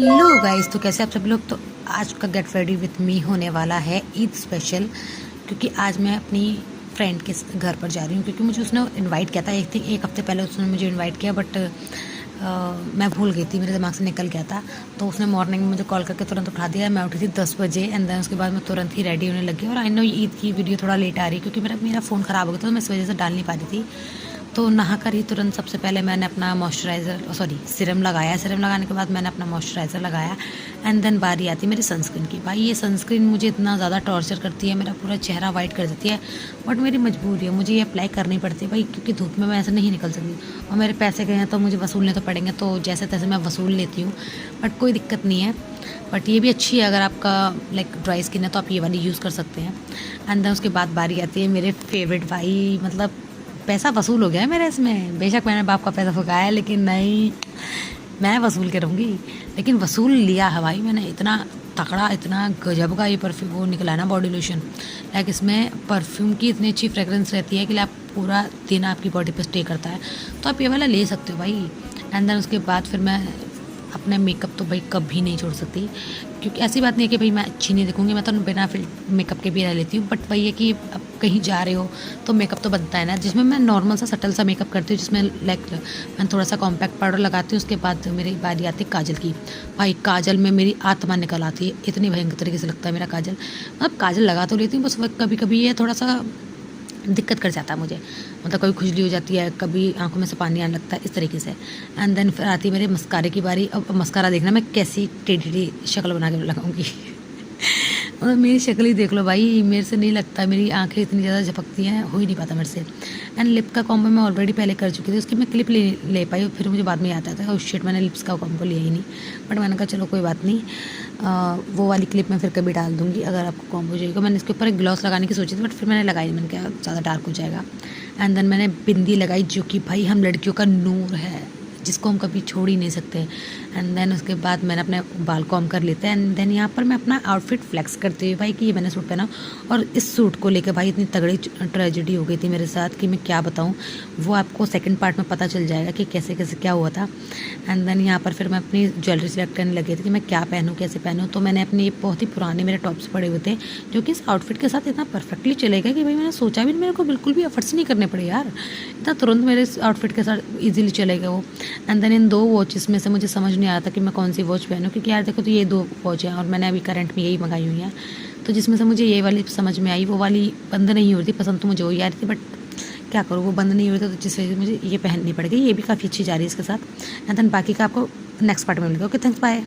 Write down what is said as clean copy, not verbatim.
Hello guys, तो कैसे आप सब लोग। तो आज का गेट रेडी विथ मी होने वाला है ईद स्पेशल, क्योंकि आज मैं अपनी फ्रेंड के घर पर जा रही हूँ। क्योंकि मुझे उसने इनवाइट किया था, एक हफ्ते पहले उसने मुझे इनवाइट किया, बट मैं भूल गई थी, मेरे दिमाग से निकल गया था। तो उसने मॉर्निंग में मुझे कॉल करके तुरंत उठा दिया। मैं उठी थी 10 बजे एंड देन उसके बाद मैं तुरंत ही रेडी होने लगी। और आई नो ईद की वीडियो थोड़ा लेट आ रही है क्योंकि मेरा फ़ोन ख़राब हो गया था, तो मैं इस वजह से डाल नहीं पा रही थी। तो नहा कर ही तुरंत सबसे पहले मैंने अपना सीरम लगाया। सीरम लगाने के बाद मैंने अपना मॉइस्चराइज़र लगाया एंड देन बारी आती है मेरी सनस्क्रीन की। भाई ये सनस्क्रीन मुझे इतना ज़्यादा टॉर्चर करती है, मेरा पूरा चेहरा वाइट कर देती है, बट मेरी मजबूरी है, मुझे ये अप्लाई करनी पड़ती है भाई, क्योंकि धूप में मैं ऐसे नहीं निकल सकती और मेरे पैसे गए हैं तो मुझे वसूलने तो पड़ेंगे। तो जैसे तैसे मैं वसूल लेती हूँ, बट कोई दिक्कत नहीं है। बट ये भी अच्छी है, अगर आपका लाइक ड्राई स्किन है तो आप ये वाली यूज़ कर सकते हैं। एंड देन उसके बाद बारी आती है मेरे फेवरेट, भाई मतलब पैसा वसूल हो गया है मेरा इसमें। बेशक मैंने बाप का पैसा फुकाया है, लेकिन नहीं, मैं वसूल के रहूँगी। लेकिन वसूल लिया है भाई मैंने, इतना तकड़ा, इतना गजब का ये परफ्यूम वो निकला है ना, बॉडी लोशन। लाइक इसमें परफ्यूम की इतनी अच्छी फ्रेगरेंस रहती है कि आप पूरा दिन आपकी बॉडी पे स्टे करता है। तो आप ये वाला ले सकते हो भाई। एंड देन उसके बाद फिर मैं अपना मेकअप तो भाई कभी नहीं छोड़ सकती, क्योंकि ऐसी बात नहीं है कि भाई मैं अच्छी नहीं दिखूंगी, मैं तो बिना मेकअप के भी रह लेती हूँ। बट वही है कि अब कहीं जा रहे हो तो मेकअप तो बनता है ना, जिसमें मैं नॉर्मल सा सटल सा मेकअप करती हूँ, जिसमें लाइक मैं थोड़ा सा कॉम्पैक्ट पाउडर लगाती हूँ। उसके बाद मेरी बारी आती है काजल की। भाई काजल में मेरी आत्मा निकल आती है, इतनी भयंकर तरीके से लगता है मेरा काजल। मतलब काजल लगा तो लेती हूँ, बस कभी कभी ये थोड़ा सा दिक्कत कर जाता है मुझे, मतलब कभी खुजली हो जाती है, कभी आंखों में से पानी आने लगता है, इस तरीके से। एंड देन फिर आती है मेरे मस्कारे की बारी। अब मस्कारा देखना मैं कैसी टेढ़ी शक्ल बना के लगाऊंगी। मतलब मेरी शक्ल ही देख लो भाई, मेरे से नहीं लगता, मेरी आंखें इतनी ज़्यादा झपकती हैं, हो ही नहीं पाता मेरे से। एंड लिप का कॉम्बो मैं ऑलरेडी पहले कर चुकी थी, उसकी मैं क्लिप ले पाई, फिर मुझे बाद में आता था शिट मैंने लिप्स का कॉम्बो लिया ही नहीं। बट मैंने कहा चलो कोई बात नहीं, वो वाली क्लिप मैं फिर कभी डाल दूँगी अगर आपको कॉम्बो चाहिए। मैंने इसके ऊपर एक ग्लॉस लगाने की सोची थी, बट फिर मैंने लगाई नहीं, मैंने कहा ज़्यादा डार्क हो जाएगा। एंड देन मैंने बिंदी लगाई, जो कि भाई हम लड़कियों का नूर है, जिसको हम कभी छोड़ ही नहीं सकते। एंड देन उसके बाद मैंने अपने बाल कॉम कर लेते हैं। एंड देन यहाँ पर मैं अपना आउटफिट फ्लेक्स करती हुई भाई कि ये मैंने सूट पहना। और इस सूट को लेकर भाई इतनी तगड़ी ट्रेजेडी हो गई थी मेरे साथ कि मैं क्या बताऊँ, वो आपको सेकंड पार्ट में पता चल जाएगा कि कैसे कैसे क्या हुआ था। एंड देन यहाँ पर फिर मैं अपनी ज्वेलरी सेलेक्ट करने लगी थी कि मैं क्या पहनूँ, कैसे पहनूँ। तो मैंने अपने बहुत ही पुराने मेरे टॉप्स पड़े हुए थे, जो कि इस आउटफिट के साथ इतना परफेक्टली चलेगा कि भाई मैंने सोचा भी नहीं, मेरे को बिल्कुल भी एफर्ट्स नहीं करने पड़े यार, इतना तुरंत मेरे इस आउटफिट के साथ ईजिली चलेगा वो। एंड देन इन 2 वॉचेस में से मुझे समझ नहीं आया था कि मैं कौन सी वॉच पहनूँ, क्योंकि यार देखो तो ये 2 वॉच हैं और मैंने अभी करंट में यही मंगाई हुई हैं। तो जिसमें से मुझे ये वाली समझ में आई, वो वाली बंद नहीं हो रही थी, पसंद तो मुझे वही आ रही थी, बट क्या करूँ, वो बंद नहीं हो रही थी, तो जिस वजह से मुझे ये पहननी पड़ गई। ये भी काफ़ी अच्छी जा रही है इसके साथ। एंड देन बाकी का आपको नेक्स्ट पार्ट में मिलेगा। Okay, thanks, bye.